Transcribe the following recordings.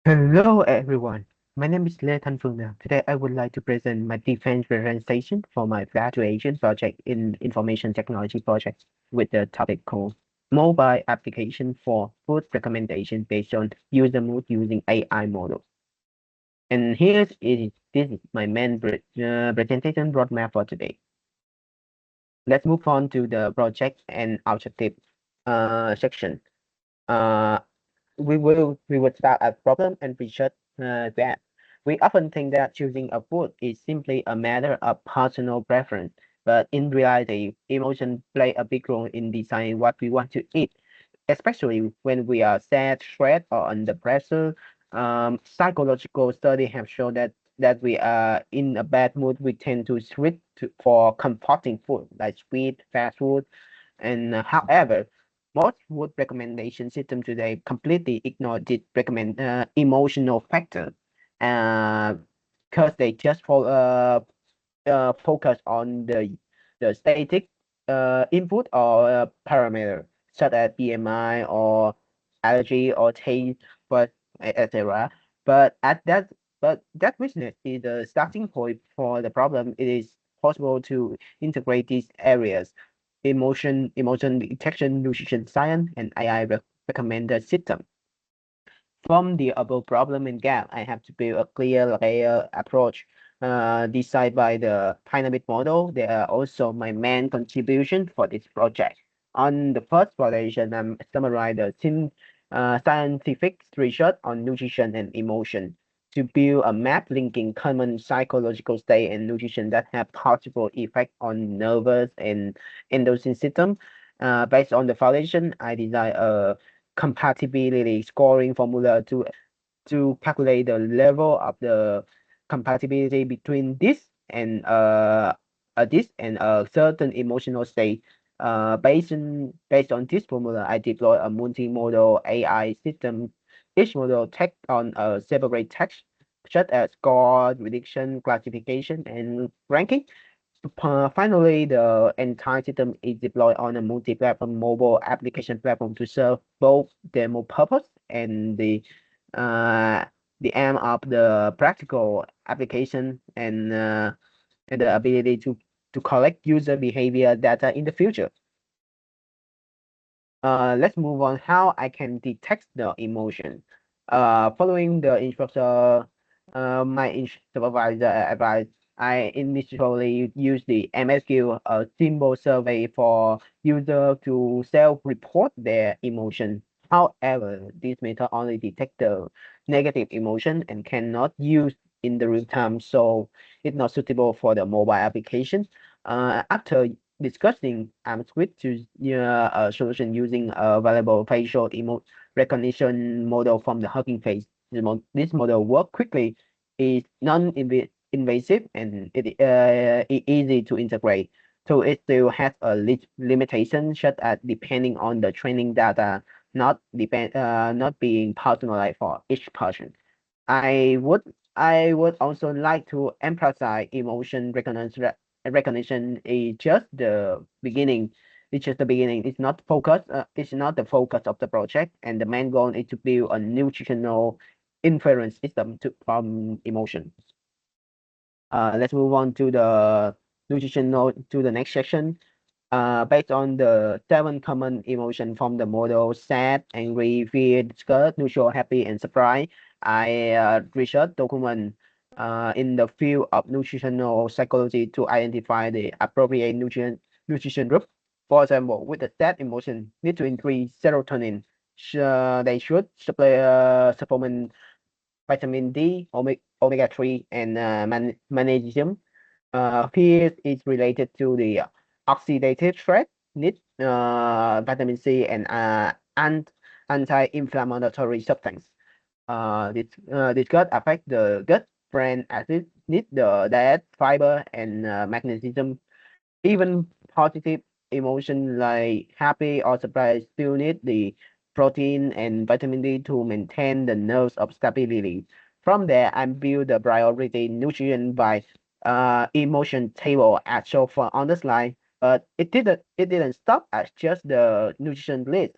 Hello everyone, my name is Le Tanfuna. Today I would like to present my defense presentation for my graduation project in information technology project with the topic called Mobile Application for Food Recommendation based on user mood using AI models. And this is my main presentation roadmap for today. Let's move on to the project and objective section. Uh, we will start at problem and research that. We often think that choosing a food is simply a matter of personal preference, but in reality, emotions play a big role in deciding what we want to eat, especially when we are sad, stressed, or under pressure. Psychological studies have shown that we are in a bad mood, we tend to switch for comforting food like sweet, fast food, and however, most food recommendation system today completely ignore this emotional factor, because they just focus on the static input or parameter such as BMI or allergy or taste, but etc. But at that but that weakness is the starting point for the problem. It is possible to integrate these areas: emotion detection, nutrition science, and AI recommender system. From the above problem and gap, I have to build a clear layer approach designed by the Dynamic model. They are also my main contribution for this project. On the first foundation, I'm summarize the scientific research on nutrition and emotion to build a map linking common psychological state and nutrition that have possible effect on nervous and endocrine system. Based on the foundation, I design a compatibility scoring formula to calculate the level of the compatibility between this and a certain emotional state. Based on this formula, I deploy a multimodal AI system. Each model takes on a separate task, such as score, prediction, classification, and ranking. Finally, the entire system is deployed on a multi-platform mobile application platform to serve both demo purpose and uh, the aim of the practical application and the ability to collect user behavior data in the future. Let's move on how I can detect the emotion. Following the instructor, supervisor advice, I initially use the MSQ, a symbol survey for user to self-report their emotion. However, this method only detects the negative emotion and cannot use in the real time, so it's not suitable for the mobile application. After discussing, I'm switched to a solution using a variable facial recognition model from the Hugging Face. This model works quickly, is non-invasive, and it easy to integrate. So it still has a limitation, such as depending on the training data, not being personalized for each person. I would I would also like to emphasize emotion recognition is just the beginning. It's just the beginning. It's not focus. It's not the focus of the project, and the main goal is to build a nutritional inference system from emotion. Let's move on to the next section. Based on the 7 common emotions from the model sad, angry, fear, disgust, neutral, happy, and surprise, I research document in the field of nutritional psychology to identify the appropriate nutrition group. For example, with the sad emotion need to increase serotonin, they should supplement vitamin D, omega 3, and magnesium. Fear is related to the oxidative stress, need vitamin C and anti-inflammatory substance. This gut affect the gut brain acid, need the diet, fiber, and magnesium. Even positive emotion like happy or surprise still need the protein and vitamin D to maintain the nerves of stability. From there, I build the priority nutrient by emotion table as shown on the slide. But it didn't stop at just the nutrition list.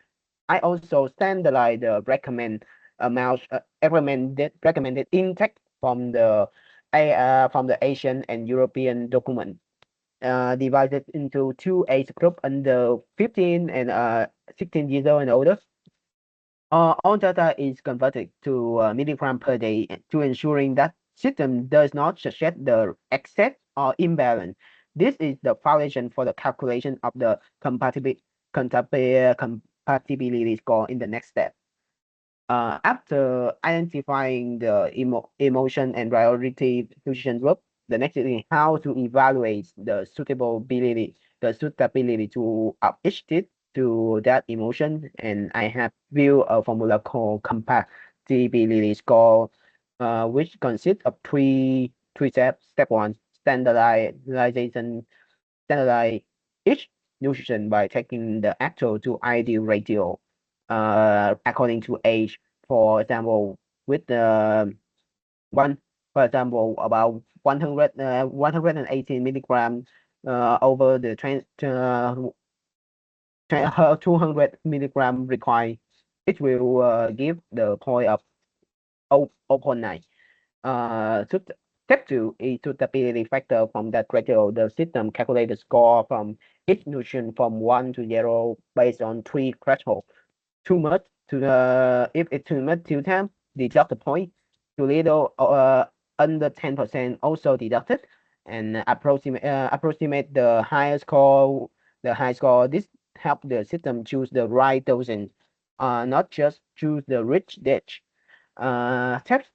I also standardize the recommend amounts recommended intake from the Asian and European document, divided into two age group under 15 and 16 years old and older. All data is converted to milligram per day to ensuring that system does not suggest the excess or imbalance. This is the foundation for the calculation of the compatibility score in the next step. After identifying the emotion and priority nutrition group, the next thing is how to evaluate the suitability to of each tip to that emotion. And I have built a formula called compatibility score, which consists of three steps. Step one, standardize each nutrition by taking the actual to ideal ratio according to age. For example, with the one, for example, about 118 milligram over the 200 milligram required, it will give the point of 0.9. Step two is suitability factor from that ratio. The system calculates the score from each nutrient from 1 to 0 based on three thresholds. Too much to the if it's too much to 10, deduct the point. Too little under 10% also deducted, and approximate the higher score. The high score. This help the system choose the right dosing, not just choose the rich dish. Step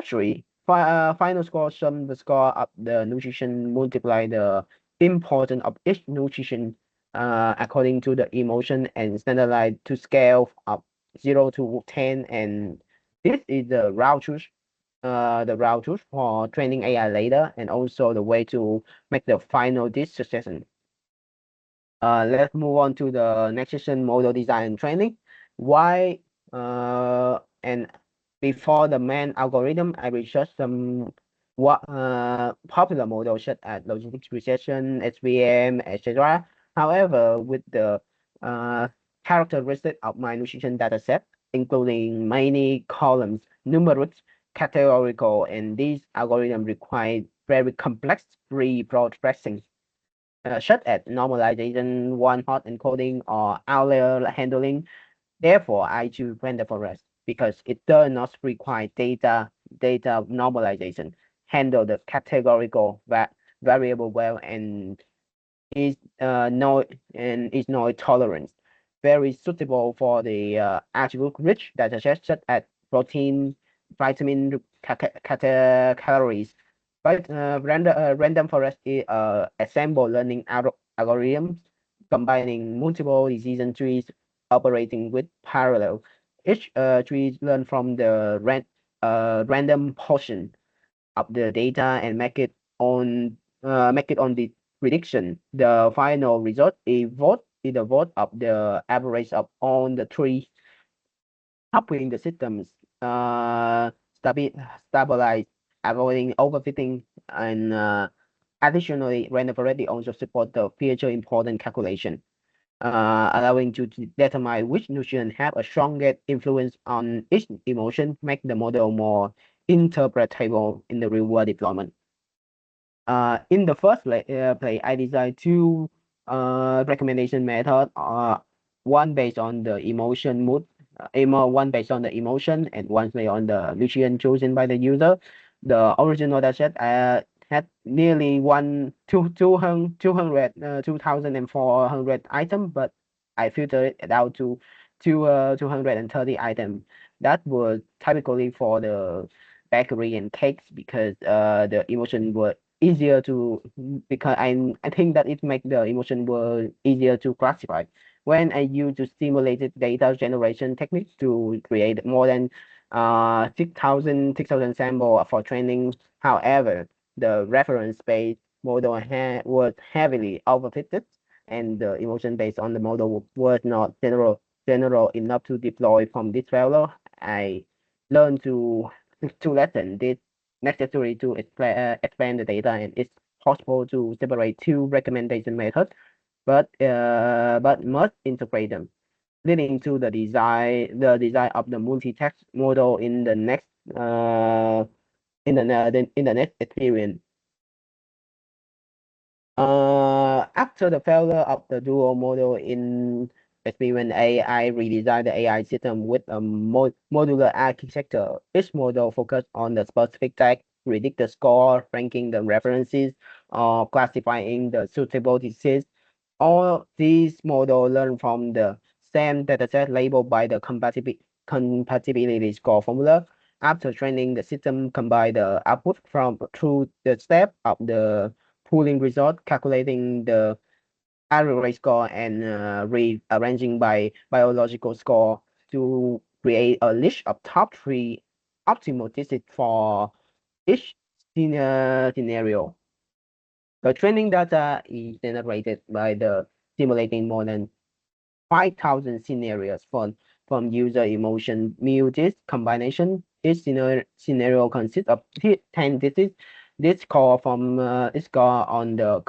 three, final score sum the score of the nutrition multiply the importance of each nutrition according to the emotion and standardize to scale of 0 to 10. And this is the route choose for training AI later, and also the way to make the final decision. Let's move on to the next session, model design and training. Why and before the main algorithm, I researched some popular models such as logistics regression, SVM, etc. However, with the characteristic of my nutrition dataset, including many columns, numerics, categorical, and these algorithms require very complex pre-processing, such as normalization, one-hot encoding, or outlier handling. Therefore, I choose random forest because it does not require data normalization, handle the categorical variable well, and is is noise tolerant, very suitable for the attribute rich datasets such as protein, vitamin, calories. But random forest is assemble learning algorithms combining multiple decision trees operating with parallel. Each tree learn from the random portion of the data and make it on the prediction. The final result is the vote of the average of all the three, helping the systems stabilize, avoiding overfitting, and additionally, random variety also support the future important calculation, allowing to determine which nutrients have a stronger influence on each emotion, make the model more interpretable in the real-world deployment. In the first play, I designed two recommendation methods. One based on the emotion mood, one based on the emotion, and one based on the nutrient chosen by the user. The original dataset had nearly 2,400 items, but I filtered it out to 230 items. That was typically for the bakery and cakes because the emotion were easier to, because I think that it make the emotion were easier to classify. When I use the simulated data generation techniques to create more than 6,000 sample for training. However, the reference based model was heavily overfitted, and the emotion based on the model was not general enough to deploy from this value. I learned to lessen this necessary to expand the data, and it's possible to separate two recommendation methods, but must integrate them. leading to the design of the multi-text model in the next next experience. After the failure of the dual model in experiment A, I redesigned the AI system with a modular architecture. Each model focused on the specific text, predict the score, ranking the references, or classifying the suitable disease. All these models learn from the same dataset labeled by the compatibility score formula. After training, the system combine the output from through the step of the pooling result, calculating the aggregate score, and rearranging by biological score to create a list of top 3 optimal disease for each scenario. The training data is generated by the simulating more than 5,000 scenarios from user emotion mu-disk combination. Each scenario consists of 10 digits. This score on the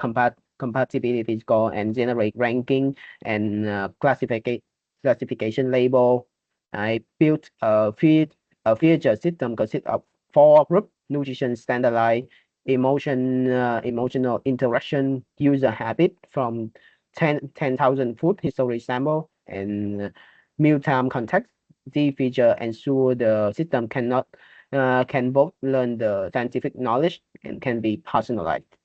compatibility score and generate ranking and classification label. I built a feature system consists of 4 groups: nutrition, standardized, emotional interaction, user habit from 10,000 food history sample, and mealtime context. The feature ensure the system can both learn the scientific knowledge and can be personalized.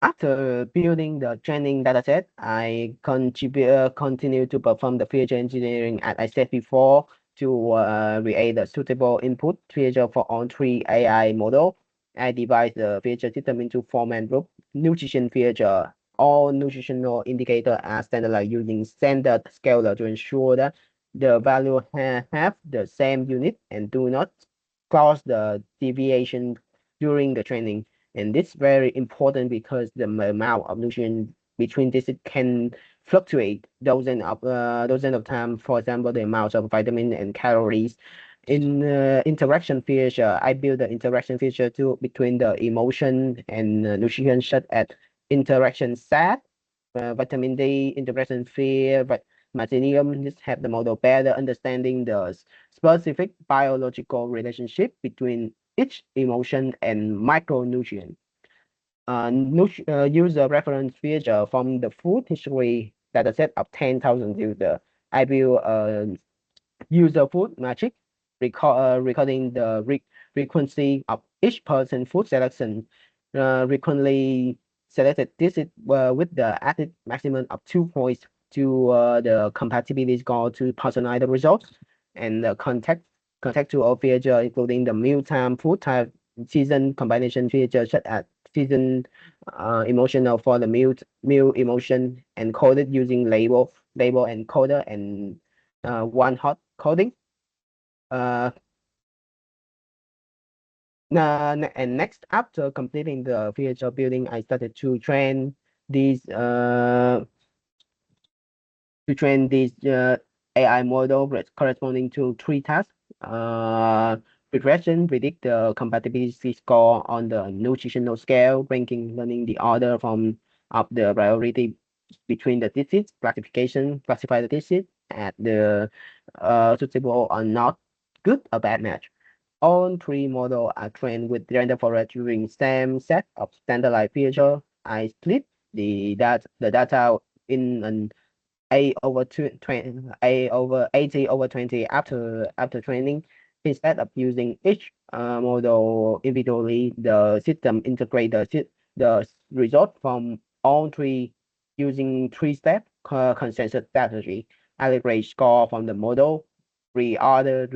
After building the training dataset, I continue to perform the feature engineering as I said before to create a suitable input feature for all 3 AI model. I divide the feature system into 4 main groups. Nutrition feature. All nutritional indicators are standardized using standard scalar to ensure that the value have the same unit and do not cause the deviation during the training. And this is very important because the amount of nutrient between this can fluctuate dozen of time. For example, the amount of vitamin and calories. In interaction feature, I build the interaction feature to between the emotion and nutrition, such as interaction set, vitamin D, interaction fear, but magnesium. Just have the model better understanding the specific biological relationship between each emotion and micronutrient. User reference feature from the food history dataset of 10,000 users. I build a user food matrix recording the frequency of each person food selection. Frequently selected this is with the added maximum of 2 points to the compatibility score to personalize the results, and the contextual feature including the mealtime, food type, season combination feature such as season emotional for the meal emotion encoded using label encoder and one hot coding. Uh, and next, after completing the feature building, I started to train these AI model corresponding to 3 tasks. Regression, predict the compatibility score on the nutritional scale, ranking, learning the order from of the priority between the digits, classify the digits at the suitable or not good or bad match. All 3 models are trained with random forest using same set of standardized feature. I split the data in an A over 80 over 20 after training. Instead of using each model individually, the system integrate the result from all 3 using 3-step consensus strategy. Aggregate score from the model, reorder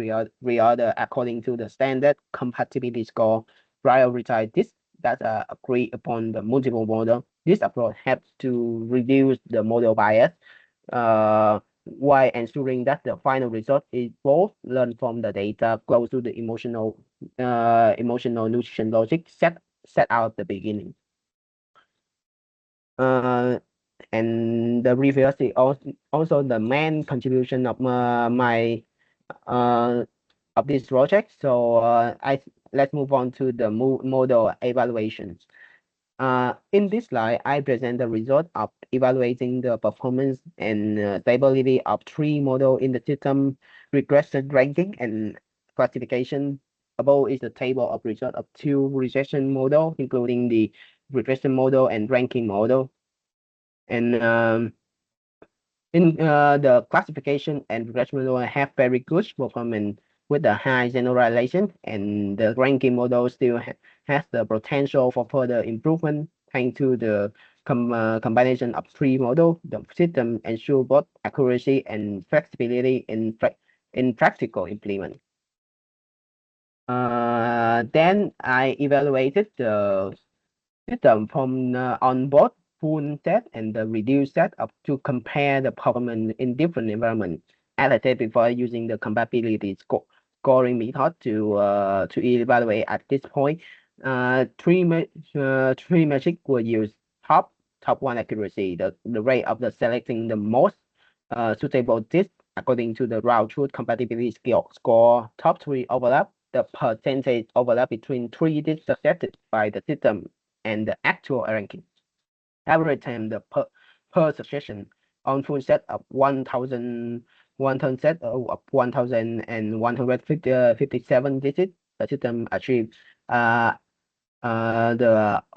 according to the standard compatibility score, prioritize this data agreed upon the multiple model. This approach helps to reduce the model bias while ensuring that the final result is both learned from the data close to the emotional nutrition logic set out at the beginning. And the reverse is also the main contribution of my of this project. So let's move on to the model evaluations. In this slide, I present the result of evaluating the performance and stability of three models in the system regression ranking and classification. Above is the table of result of two regression model, including the regression model and ranking model. And in the classification and regression model have very good performance with the high generalization, and the ranking model still has the potential for further improvement thanks to the combination of three models. The system ensure both accuracy and flexibility in practical implement. Then I evaluated the system from on both full set and the reduced set up to compare the performance in different environments. As I said before, using the compatibility scoring method to evaluate at this point, three metrics were used: top one accuracy, the rate of the selecting the most suitable disk according to the route truth compatibility score, top three overlap, the percentage overlap between three disks accepted by the system and the actual ranking. Average time the per suggestion on full set of 1,000 set of 1,157 digits, the system achieved the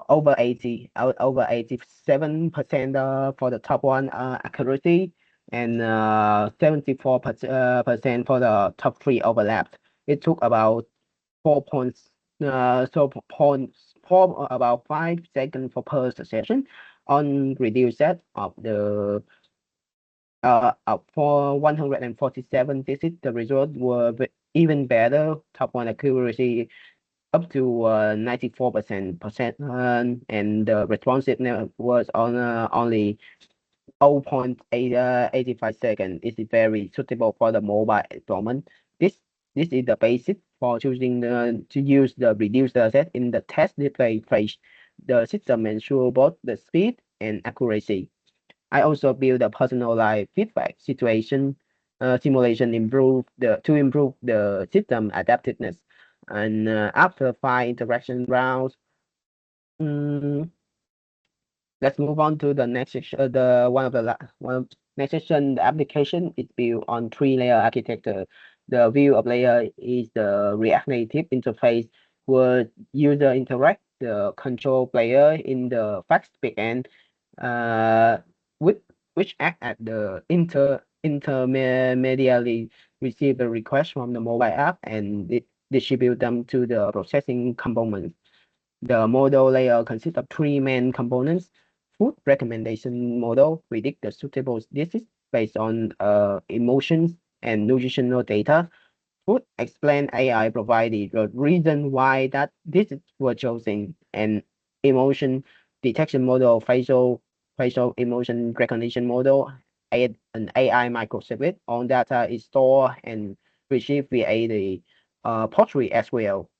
over 87% for the top one accuracy, and 74% for the top three overlaps. It took about 4 about 5 seconds for per session on reduced set of the for 147 digits. The results were even better. Top one accuracy up to 94%, and the responsiveness was on only 0.85 seconds. It is very suitable for the mobile deployment. This is the basis for choosing to use the reduced set in the test display phase. The system ensures both the speed and accuracy. I also build a personalized feedback situation simulation to improve the system adaptiveness. And after 5 interaction rounds, let's move on to the next section. Next section, the application is built on three-layer architecture. The view of layer is the React Native interface where user interact the control player in the Fast backend, with which act as the intermediary, receive the request from the mobile app and distribute them to the processing components. The model layer consists of three main components. Food recommendation model predict the suitable dishes based on emotions and nutritional data. Food explain AI provided the reason why that dishes were chosen, and emotion detection model, facial emotion recognition model, add an AI microservice on data is stored and received via the Postgres as well,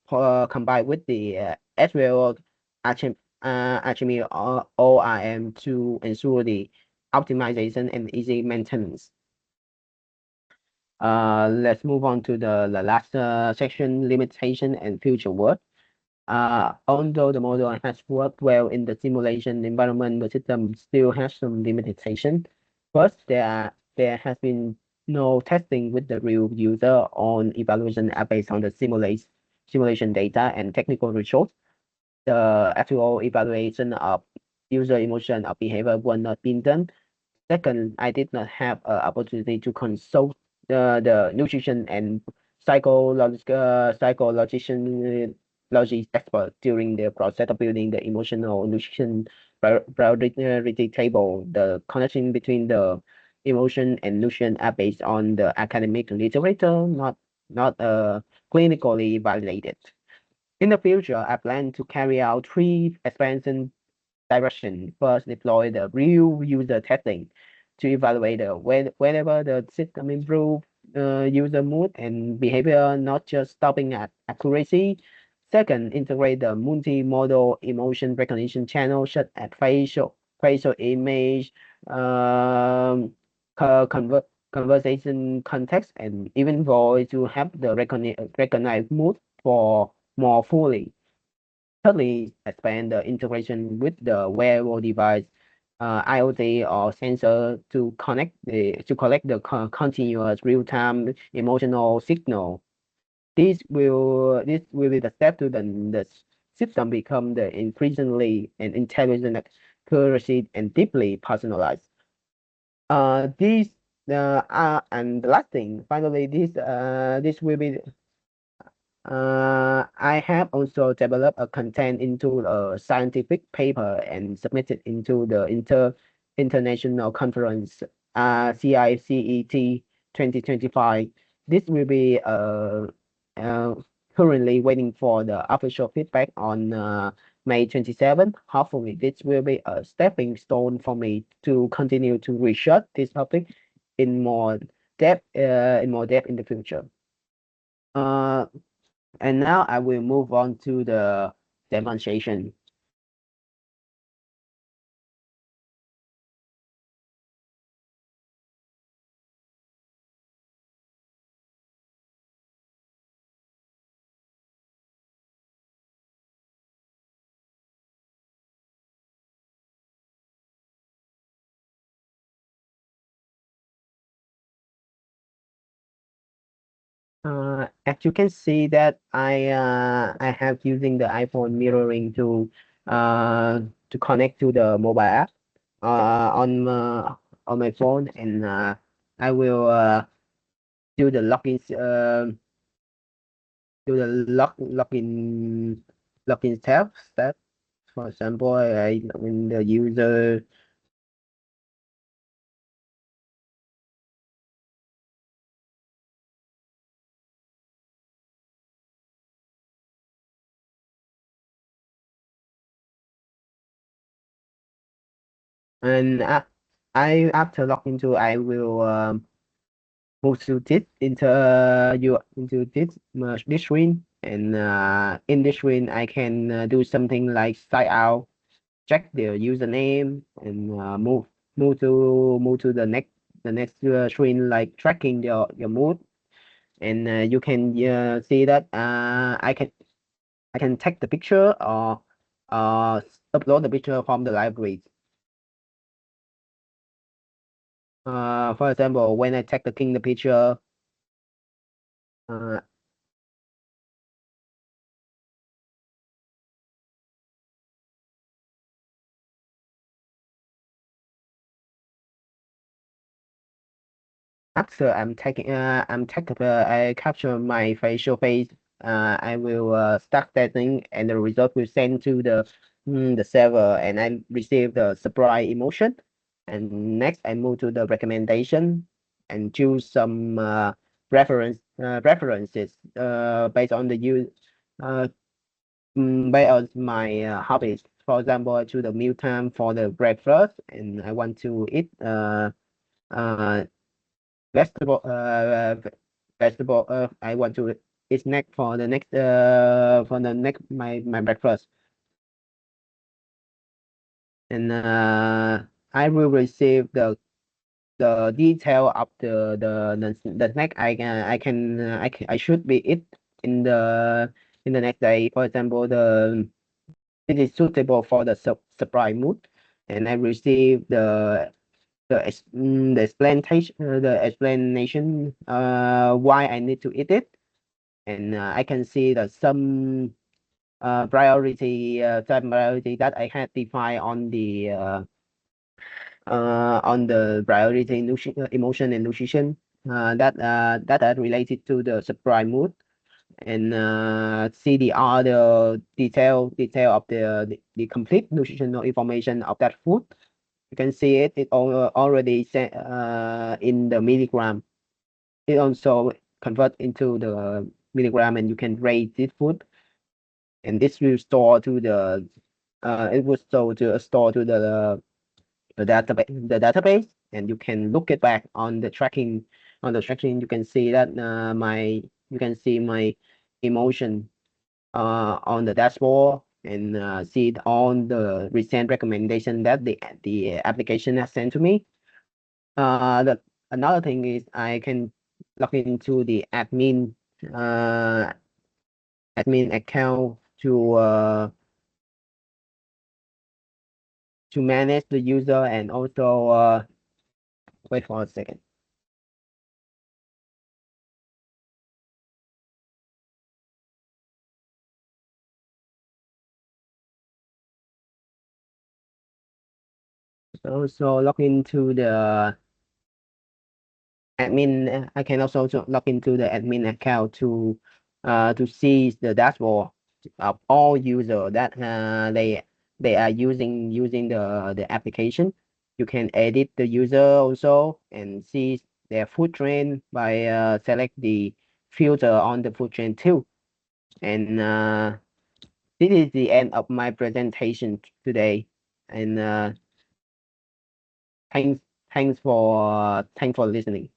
combined with the SQL HTML ORM to ensure the optimization and easy maintenance. Let's move on to the last section, limitation and future work. Although the model has worked well in the simulation environment, the system still has some limitation. First, there has been no testing with the real user on evaluation based on the simulation data and technical results. The actual evaluation of user emotion or behavior was not being done. Second, I did not have an opportunity to consult the nutrition and psychologician logic expert during the process of building the emotional nutrition priority table. The connection between the emotion and nutrition are based on the academic literature, not clinically validated. In the future, I plan to carry out three expansion directions. First, deploy the real user testing to evaluate whether the system improve user mood and behavior, not just stopping at accuracy. Second, integrate the multi-modal emotion recognition channel such as facial image, conversation context, and even voice to help the recognize mood for more fully. Thirdly, expand the integration with the wearable device, IoT or sensor to collect the continuous real-time emotional signal. This will be the step to the system become the increasingly and intelligent, accurate, and deeply personalized. These and the last thing, finally, this will be I have also developed a content into a scientific paper and submitted into the international conference, CICET 2025. This will be uh, currently waiting for the official feedback on May 27th. Hopefully, this will be a stepping stone for me to continue to research this topic in more depth in the future. Uh, and now I will move on to the demonstration. As you can see that I have using the iPhone mirroring to connect to the mobile app on my phone, and I will do the login do the login step. For example, I log in the user. And I after log into, I will move to this into this screen, and in this screen I can do something like sign out, check the username, and move to the next screen, like tracking your mood, and you can see that I can take the picture or upload the picture from the library. For example, when I take the picture, uh, after I capture my facial face, I will start setting, and the result will send to the server, and I receive the surprise emotion. And next, I move to the recommendation and choose some references based on the use uh, based on my hobbies. For example, I choose the meal time for the breakfast, and I want to eat uh vegetable vegetable I want to eat snack for the next my breakfast, and I will receive the detail of the snack I should be eat in the next day. For example, the it is suitable for the surprise mood, and I receive the explanation why I need to eat it, and I can see that some priority that I had defined on the priority emotion and nutrition that are related to the surprise mood, and see the other detail of the complete nutritional information of that food. You can see it already set in the milligram. It also convert into the milligram, and you can rate this food, and this will store to the it will store to the database, and you can look it back on the tracking. On the tracking, you can see that you can see my emotion on the dashboard, and see it on the recent recommendation that the application has sent to me. The Another thing is I can log into the uh, admin account to to manage the user and also wait for a second. So log into the admin. I can also log into the admin account to see the dashboard of all users that they are using the application. You can edit the user also and see their food trend by select the filter on the food trend too. And this is the end of my presentation today. And thanks thanks for listening.